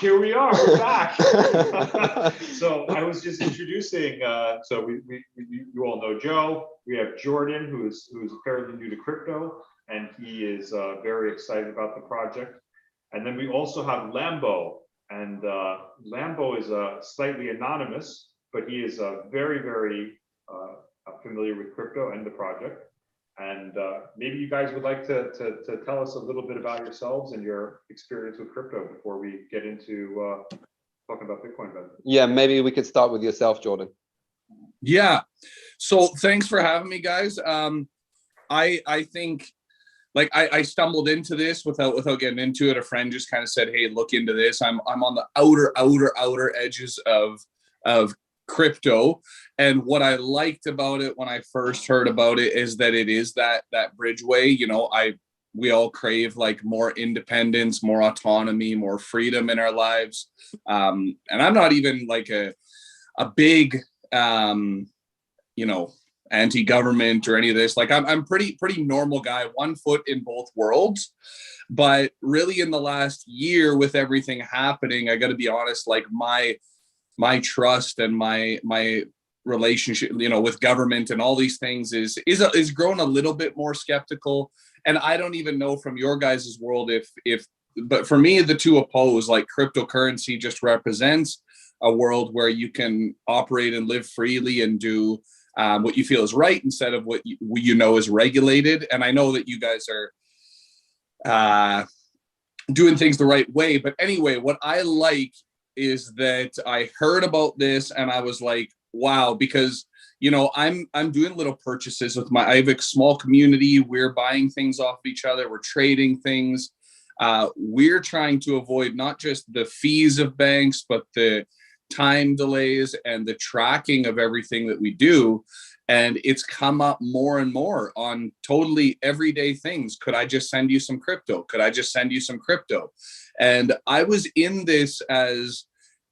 Here we are, we're back. So I was just introducing, so you all know Joe. We have Jordan, who's fairly new to crypto, and he is very excited about the project. And then we also have Lambo, and Lambo is slightly anonymous, but he is very familiar with crypto and the project. And maybe you guys would like to tell us a little bit about yourselves and your experience with crypto before we get into talking about BitcoinVend. Yeah, maybe we could start with yourself, Jordan. Yeah, so thanks for having me, guys. I think, like, I stumbled into this without getting into it. A friend just kind of said, "Hey, look into this." I'm on the outer edges of crypto, and what I liked about it when I first heard about it is that it is that bridgeway. You know, we all crave like more independence, more autonomy, more freedom in our lives, and I'm not even like a big you know, anti-government or any of this. Like I'm pretty normal guy, one foot in both worlds. But really in the last year with everything happening, I got to be honest, like my trust and my relationship, you know, with government and all these things is grown a little bit more skeptical. And I don't even know from your guys' world if but for me, the two oppose. Like cryptocurrency just represents a world where you can operate and live freely and do what you feel is right instead of what you know is regulated. And I know that you guys are doing things the right way. But anyway, what I like is that I heard about this and I was like, wow, because, you know, I'm doing little purchases with I have a small community. We're buying things off each other. We're trading things. We're trying to avoid not just the fees of banks, but the time delays and the tracking of everything that we do. And it's come up more and more on totally everyday things. Could I just send you some crypto? Could I just send you some crypto? And I was in this as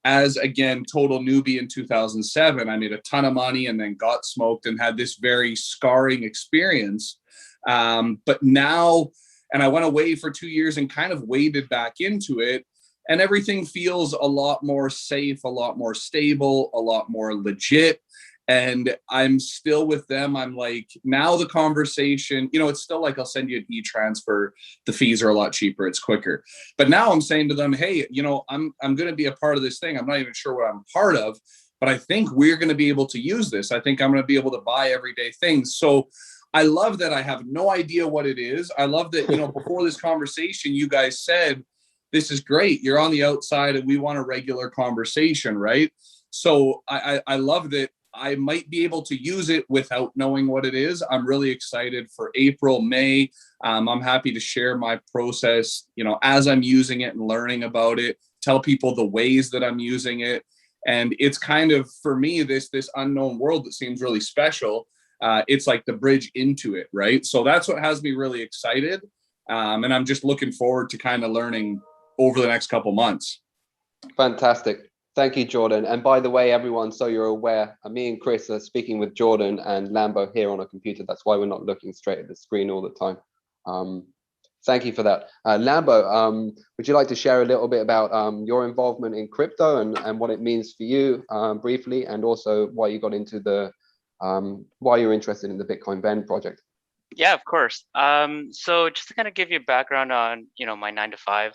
again, total newbie in 2007. I made a ton of money and then got smoked and had this very scarring experience. But now, and I went away for 2 years and kind of waded back into it. And everything feels a lot more safe, a lot more stable, a lot more legit. And I'm still with them. I'm like, now the conversation, you know, it's still like, I'll send you an e-transfer. The fees are a lot cheaper. It's quicker. But now I'm saying to them, hey, you know, I'm going to be a part of this thing. I'm not even sure what I'm part of, but I think we're going to be able to use this. I think I'm going to be able to buy everyday things. So I love that I have no idea what it is. I love that, you know, before this conversation, you guys said, this is great. You're on the outside and we want a regular conversation, right? So I love that I might be able to use it without knowing what it is. I'm really excited for April, May. I'm happy to share my process, you know, as I'm using it and learning about it, tell people the ways that I'm using it. And it's kind of, for me, this unknown world that seems really special. It's like the bridge into it, right? So that's what has me really excited. And I'm just looking forward to kind of learning over the next couple months. Fantastic. Thank you, Jordan. And by the way, everyone, so you're aware, me and Chris are speaking with Jordan and Lambo here on a computer. That's why we're not looking straight at the screen all the time. Thank you for that. Lambo, would you like to share a little bit about your involvement in crypto and what it means for you briefly, and also why you got into why you're interested in the BitcoinVend project? Yeah, of course. So just to kind of give you a background on, you know, my 9 to 5,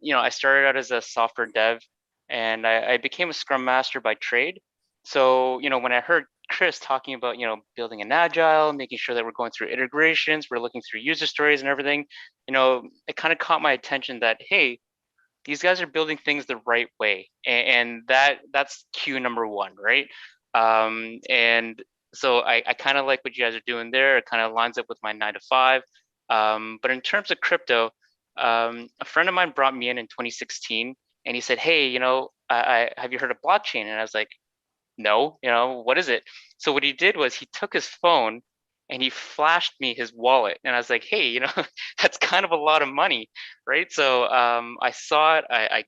you know, I started out as a software dev and I became a scrum master by trade. So, you know, when I heard Chris talking about, you know, building an agile, making sure that we're going through integrations, we're looking through user stories and everything, you know, it kind of caught my attention that, hey, these guys are building things the right way. And that's cue number one, right? And so I kind of like what you guys are doing there. It kind of lines up with my 9 to 5. But in terms of crypto, a friend of mine brought me in 2016 and he said, hey, you know, I have you heard of blockchain? And I was like, no, you know, what is it? So what he did was he took his phone and he flashed me his wallet. And I was like, hey, you know, that's kind of a lot of money, right? So I saw it, I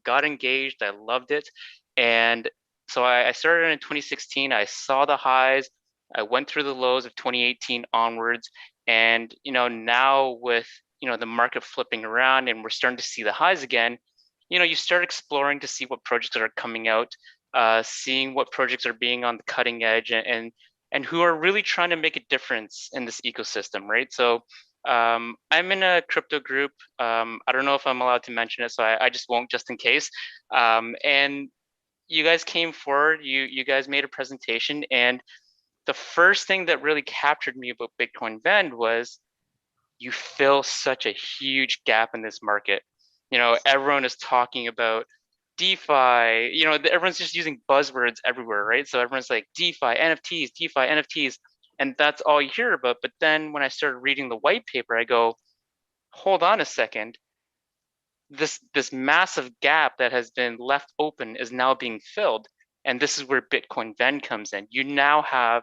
got engaged, I loved it. And so I started in 2016. I saw the highs. I went through the lows of 2018 onwards. And, you know, now with, you know, the market flipping around and we're starting to see the highs again, you start exploring to see what projects are coming out, seeing what projects are being on the cutting edge, and who are really trying to make a difference in this ecosystem, right? So I'm in a crypto group. I don't know if I'm allowed to mention it, so I just won't, just in case. And you guys came forward, you guys made a presentation, and the first thing that really captured me about BitcoinVend was you fill such a huge gap in this market. Everyone is talking about DeFi, everyone's just using buzzwords everywhere, right? So everyone's like DeFi, NFTs, and that's all you hear about. But then when I started reading the white paper, I go, hold on a second. This massive gap that has been left open is now being filled. And this is where BitcoinVend comes in. You now have,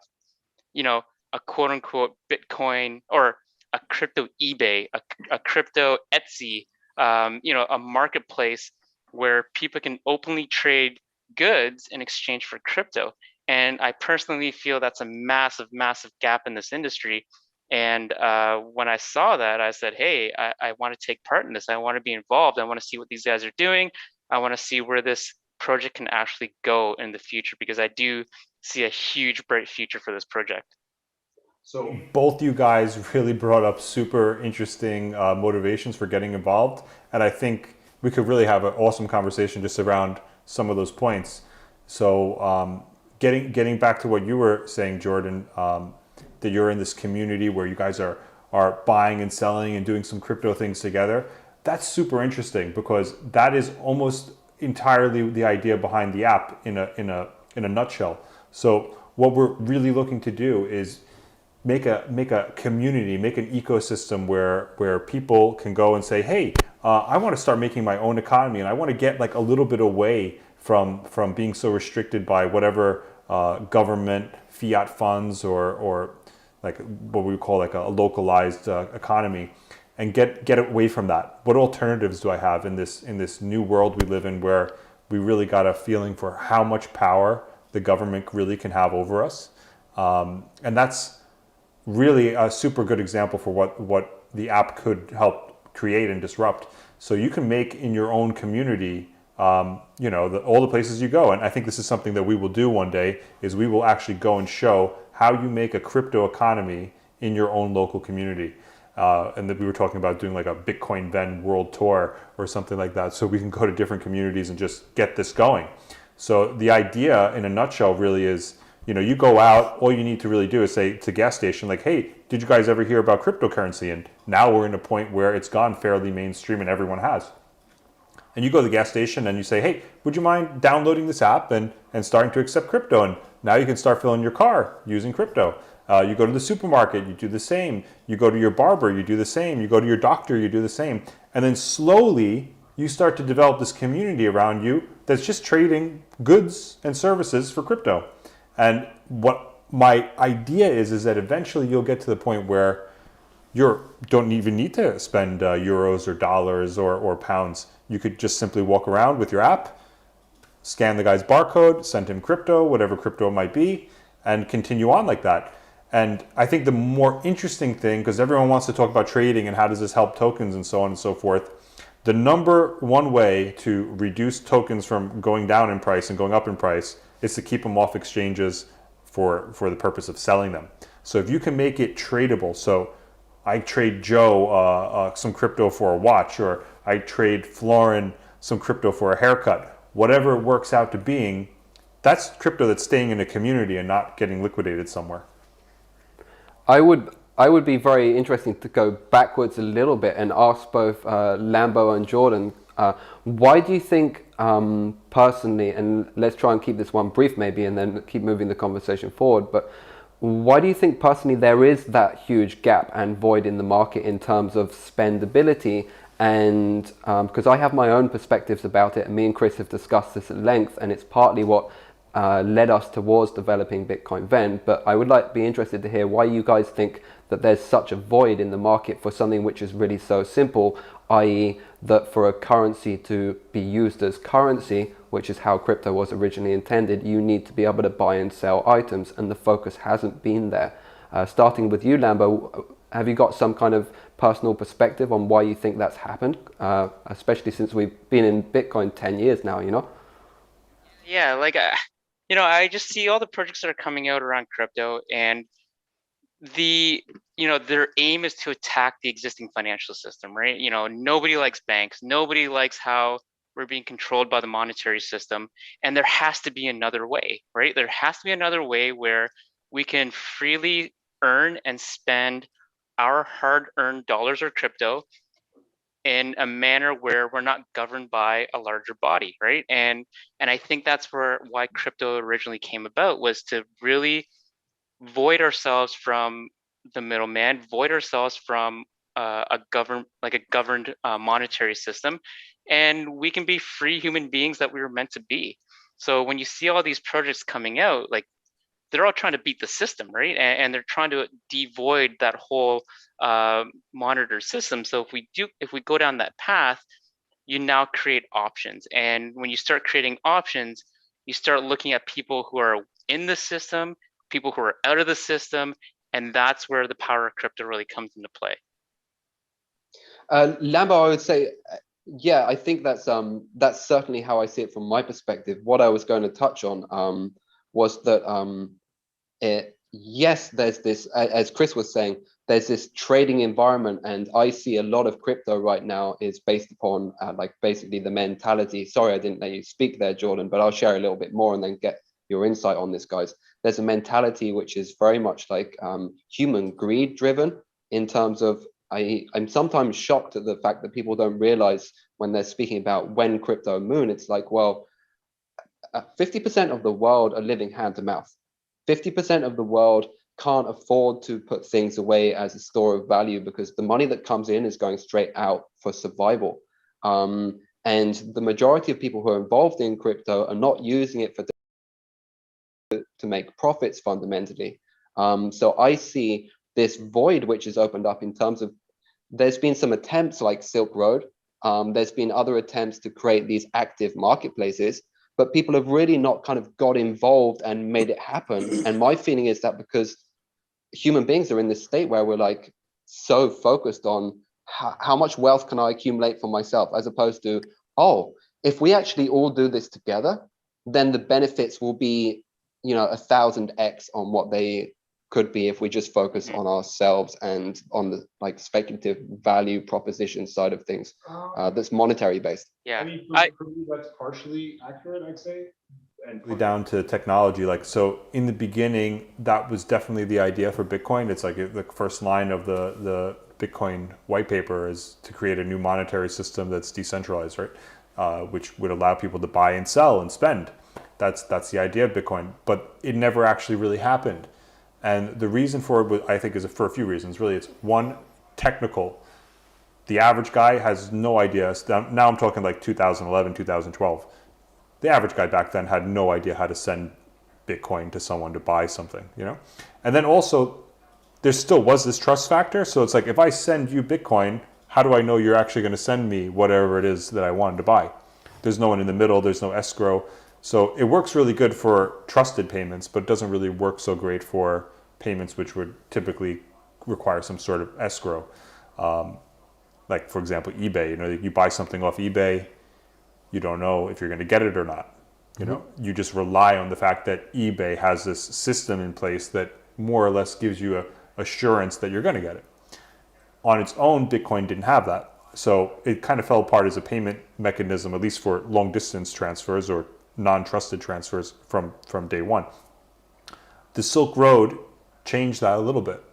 a quote unquote Bitcoin, or a crypto eBay, a crypto Etsy, a marketplace where people can openly trade goods in exchange for crypto. And I personally feel that's a massive, massive gap in this industry. And when I saw that, I said, hey, I want to take part in this. I want to be involved. I want to see what these guys are doing. I want to see where this project can actually go in the future, because I do see a huge, bright future for this project. So Both you guys really brought up super interesting motivations for getting involved, and I think we could really have an awesome conversation just around some of those points. So getting back to what you were saying, Jordan, that you're in this community where you guys are buying and selling and doing some crypto things together. That's super interesting, because that is almost entirely the idea behind the app in a nutshell. So what we're really looking to do is make a community, make an ecosystem where people can go and say, hey, I want to start making my own economy, and I want to get like a little bit away from being so restricted by whatever government fiat funds or like what we call like a localized economy, and get away from that. What alternatives do I have in this new world we live in, where we really got a feeling for how much power the government really can have over us? And that's really a super good example for what the app could help create and disrupt. So you can make in your own community, all the places you go. And I think this is something that we will do one day, is we will actually go and show how you make a crypto economy in your own local community. And that we were talking about doing like a BitcoinVend world tour or something like that, so we can go to different communities and just get this going. So the idea in a nutshell really is, you go out, all you need to really do is say to gas station, like, hey, did you guys ever hear about cryptocurrency? And now we're in a point where it's gone fairly mainstream and everyone has. And you go to the gas station and you say, hey, would you mind downloading this app and starting to accept crypto? And now you can start filling your car using crypto. You go to the supermarket, you do the same. You go to your barber, you do the same. You go to your doctor, you do the same. And then slowly you start to develop this community around you that's just trading goods and services for crypto. And what my idea is that eventually you'll get to the point where you don't even need to spend euros or dollars or pounds. You could just simply walk around with your app, scan the guy's barcode, send him crypto, whatever crypto it might be, and continue on like that. And I think the more interesting thing, because everyone wants to talk about trading and how does this help tokens and so on and so forth, the number one way to reduce tokens from going down in price and going up in price is to keep them off exchanges for the purpose of selling them. So if you can make it tradable, so I trade Joe some crypto for a watch, or I trade Florin some crypto for a haircut, whatever it works out to being, that's crypto that's staying in a community and not getting liquidated somewhere. I would be very interesting to go backwards a little bit and ask both Lambo and Jordan, why do you think personally, and let's try and keep this one brief maybe and then keep moving the conversation forward, but why do you think personally there is that huge gap and void in the market in terms of spendability? And because I have my own perspectives about it, and me and Chris have discussed this at length, and it's partly what led us towards developing BitcoinVend, but I would be interested to hear why you guys think that there's such a void in the market for something which is really so simple, i.e. that for a currency to be used as currency, which is how crypto was originally intended, you need to be able to buy and sell items, and the focus hasn't been there. Starting with you, Lambo, have you got some kind of personal perspective on why you think that's happened, especially since we've been in Bitcoin 10 years now, you know? Yeah, like, I just see all the projects that are coming out around crypto, and their aim is to attack the existing financial system, right? Nobody likes banks. Nobody likes how we're being controlled by the monetary system. And there has to be another way, right? There has to be another way where we can freely earn and spend our hard-earned dollars or crypto in a manner where we're not governed by a larger body, right? And I think that's why crypto originally came about, was to really void ourselves from the middleman, void ourselves from a governed monetary system, and we can be free human beings that we were meant to be. So when you see all these projects coming out, like, they're all trying to beat the system, right? And they're trying to devoid that whole monitor system. So if we go down that path, you now create options. And when you start creating options, you start looking at people who are in the system, people who are out of the system, and that's where the power of crypto really comes into play. Lambo, I would say, yeah, I think that's certainly how I see it from my perspective. What I was going to touch on was that yes, there's this, as Chris was saying, there's this trading environment, and I see a lot of crypto right now is based upon like basically the mentality. Sorry, I didn't let you speak there, Jordan, but I'll share a little bit more and then get your insight on this, guys. There's a mentality which is very much like human greed driven, in terms of, I'm sometimes shocked at the fact that people don't realize when they're speaking about when crypto moon, it's like, well, 50% of the world are living hand to mouth. 50% of the world can't afford to put things away as a store of value because the money that comes in is going straight out for survival. And the majority of people who are involved in crypto are not using it to make profits fundamentally. So I see this void which is opened up in terms of, there's been some attempts like Silk Road. There's been other attempts to create these active marketplaces, but people have really not kind of got involved and made it happen. And my feeling is that because human beings are in this state where we're like so focused on how much wealth can I accumulate for myself, as opposed to, oh, if we actually all do this together, then the benefits will be, 1,000x on what they could be if we just focus on ourselves and on the like speculative value proposition side of things that's monetary based. Yeah, I mean, for me, that's partially accurate, I'd say. And down to technology, like, so in the beginning, that was definitely the idea for Bitcoin. It's like the first line of the Bitcoin white paper is to create a new monetary system that's decentralized, right? Which would allow people to buy and sell and spend. That's the idea of Bitcoin, but it never actually really happened. And the reason for it, I think, is for a few reasons. Really, it's one, technical. The average guy has no idea. Now I'm talking like 2011, 2012. The average guy back then had no idea how to send Bitcoin to someone to buy something, And then also, there still was this trust factor. So it's like, if I send you Bitcoin, how do I know you're actually going to send me whatever it is that I wanted to buy? There's no one in the middle. There's no escrow. So it works really good for trusted payments, but doesn't really work so great for payments which would typically require some sort of escrow. Like, for example, eBay. You buy something off eBay, you don't know if you're going to get it or not. You just rely on the fact that eBay has this system in place that more or less gives you a assurance that you're going to get it. On its own, Bitcoin didn't have that. So it kind of fell apart as a payment mechanism, at least for long distance transfers or non-trusted transfers from day one. The Silk Road changed that a little bit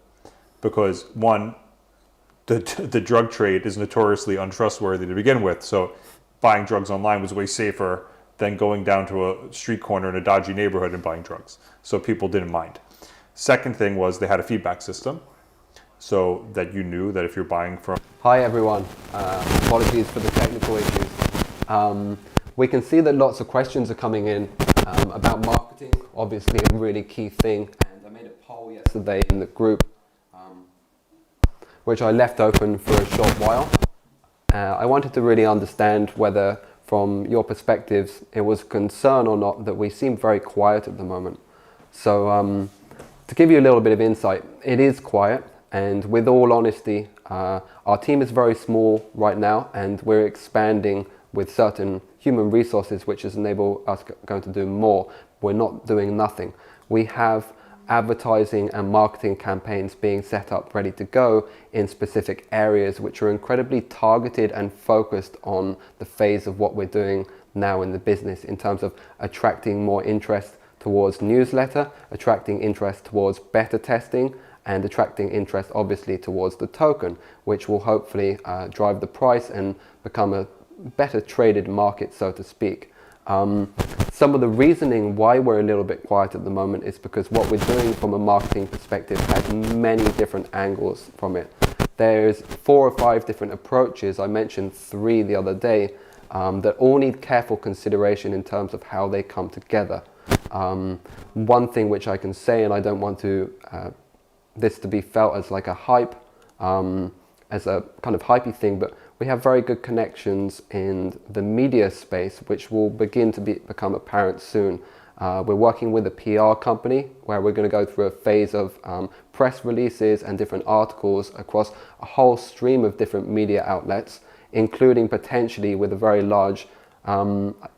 because, one, the drug trade is notoriously untrustworthy to begin with. So buying drugs online was way safer than going down to a street corner in a dodgy neighborhood and buying drugs. So people didn't mind. Second thing was they had a feedback system so that you knew that if you're buying from... Hi everyone, apologies for the technical issues. We can see that lots of questions are coming in about marketing, obviously a really key thing. And I made a poll yesterday in the group, which I left open for a short while. I wanted to really understand whether, from your perspectives, it was a concern or not that we seem very quiet at the moment. So to give you a little bit of insight, it is quiet. And with all honesty, our team is very small right now, and we're expanding with certain human resources, which has enabled us going to do more. We're not doing nothing. We have advertising and marketing campaigns being set up, ready to go in specific areas, which are incredibly targeted and focused on the phase of what we're doing now in the business, in terms of attracting more interest towards newsletter, attracting interest towards beta testing, and attracting interest obviously towards the token, which will hopefully drive the price and become a better traded market, so to speak. Some of the reasoning why we're a little bit quiet at the moment is because what we're doing from a marketing perspective has many different angles from it. There's 4 or 5 different approaches. I mentioned 3 the other day that all need careful consideration in terms of how they come together. One thing which I can say, and I don't want to this to be felt as like a hype, as a kind of hypey thing, but we have very good connections in the media space, which will begin to become apparent soon. We're working with a PR company where we're going to go through a phase of press releases and different articles across a whole stream of different media outlets, including potentially with a very large,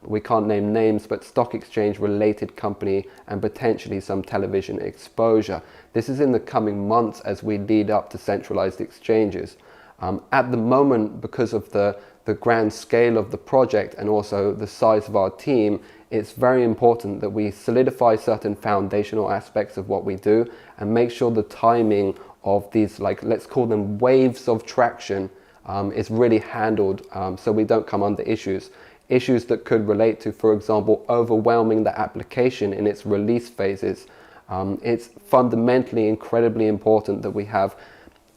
we can't name names, but stock exchange related company, and potentially some television exposure. This is in the coming months as we lead up to centralized exchanges. At the moment, because of the grand scale of the project and also the size of our team, it's very important that we solidify certain foundational aspects of what we do and make sure the timing of these, like, let's call them waves of traction, is really handled, so we don't come under issues that could relate to, for example, overwhelming the application in its release phases. It's fundamentally incredibly important that we have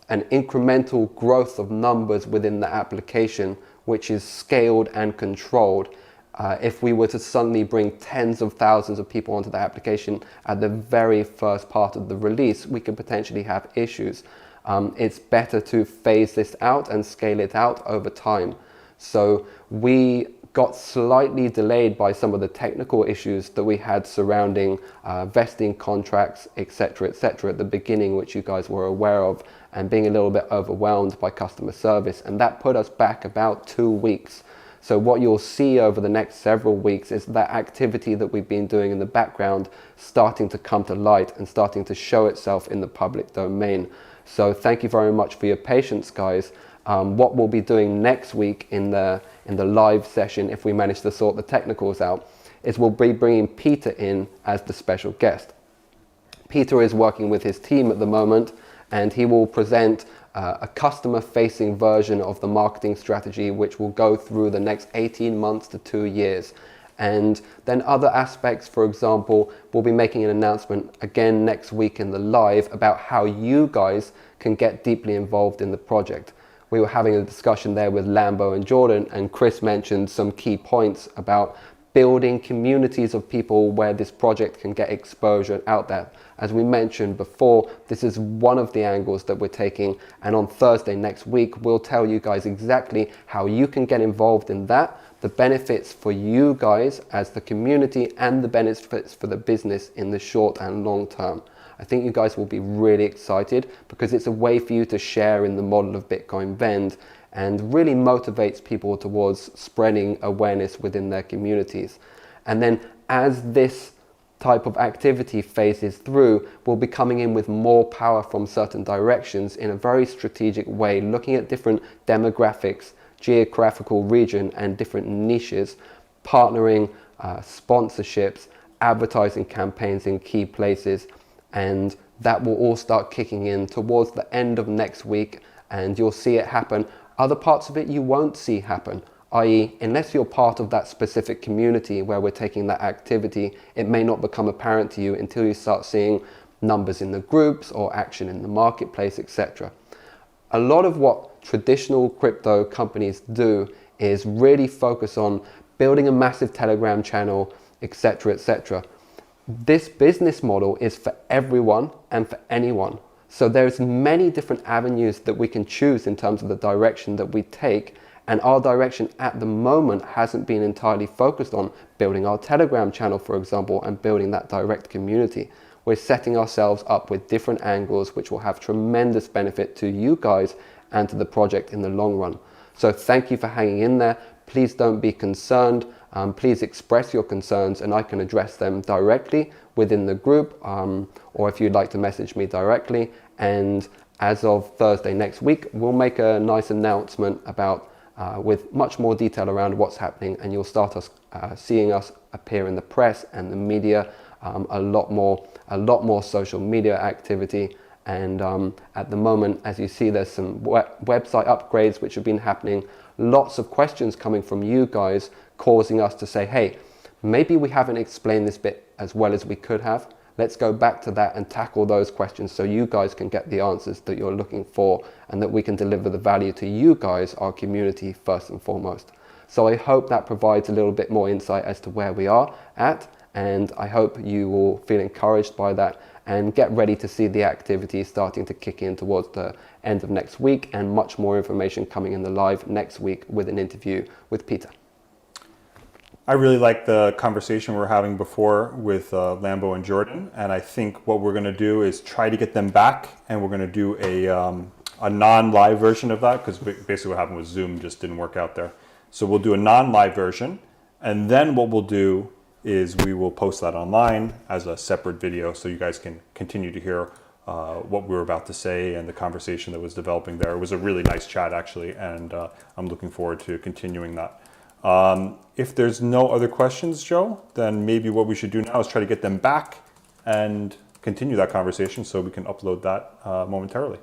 an incremental growth of numbers within the application, which is scaled and controlled. If we were to suddenly bring tens of thousands of people onto the application at the very first part of the release, we could potentially have issues. It's better to phase this out and scale it out over time. So we got slightly delayed by some of the technical issues that we had surrounding vesting contracts, etc., at the beginning, which you guys were aware of, and being a little bit overwhelmed by customer service. And that put us back about 2 weeks. So what you'll see over the next several weeks is that activity that we've been doing in the background starting to come to light and starting to show itself in the public domain. So thank you very much for your patience, guys. What we'll be doing next week in the live session, if we manage to sort the technicals out, is we'll be bringing Peter in as the special guest. Peter is working with his team at the moment, and he will present a customer-facing version of the marketing strategy, which will go through the next 18 months to 2 years. And then other aspects, for example, we'll be making an announcement again next week in the live about how you guys can get deeply involved in the project. We were having a discussion there with Lambo and Jordan, and Chris mentioned some key points about building communities of people where this project can get exposure out there. As we mentioned before, this is one of the angles that we're taking, and on Thursday next week, we'll tell you guys exactly how you can get involved in that, the benefits for you guys as the community, and the benefits for the business in the short and long term. I think you guys will be really excited because it's a way for you to share in the model of BitcoinVend and really motivates people towards spreading awareness within their communities. And then as this type of activity phases through, we'll be coming in with more power from certain directions in a very strategic way, looking at different demographics, geographical region, and different niches, partnering, sponsorships, advertising campaigns in key places. And that will all start kicking in towards the end of next week, and you'll see it happen. Other parts of it you won't see happen, i.e. unless you're part of that specific community where we're taking that activity, it may not become apparent to you until you start seeing numbers in the groups or action in the marketplace, etc. A lot of what traditional crypto companies do is really focus on building a massive Telegram channel, etc. This business model is for everyone and for anyone. So there's many different avenues that we can choose in terms of the direction that we take. And our direction at the moment hasn't been entirely focused on building our Telegram channel, for example, and building that direct community. we're setting ourselves up with different angles, which will have tremendous benefit to you guys and to the project in the long run. So thank you for hanging in there. Please don't be concerned. Please express your concerns and I can address them directly within the group, or if you'd like to message me directly. And as of Thursday next week, we'll make a nice announcement about with much more detail around what's happening, and you'll start seeing us appear in the press and the media, a lot more social media activity. And at the moment, as you see, there's some website upgrades which have been happening. Lots of questions coming from you guys causing us to say, hey, maybe we haven't explained this bit as well as we could have. Let's go back to that and tackle those questions so you guys can get the answers that you're looking for and that we can deliver the value to you guys, our community, first and foremost. So I hope that provides a little bit more insight as to where we are at, and I hope you will feel encouraged by that and get ready to see the activity starting to kick in towards the end of next week, and much more information coming in the live next week with an interview with Peter. I really like the conversation we were having before with Lambo and Jordan, and I think what we're going to do is try to get them back, and we're going to do a non-live version of that, because basically what happened was Zoom just didn't work out there. So we'll do a non-live version, and then what we'll do is we will post that online as a separate video so you guys can continue to hear what we were about to say and the conversation that was developing there. It was a really nice chat, actually, and I'm looking forward to continuing that. If there's no other questions, Joe, then maybe what we should do now is try to get them back and continue that conversation so we can upload that momentarily.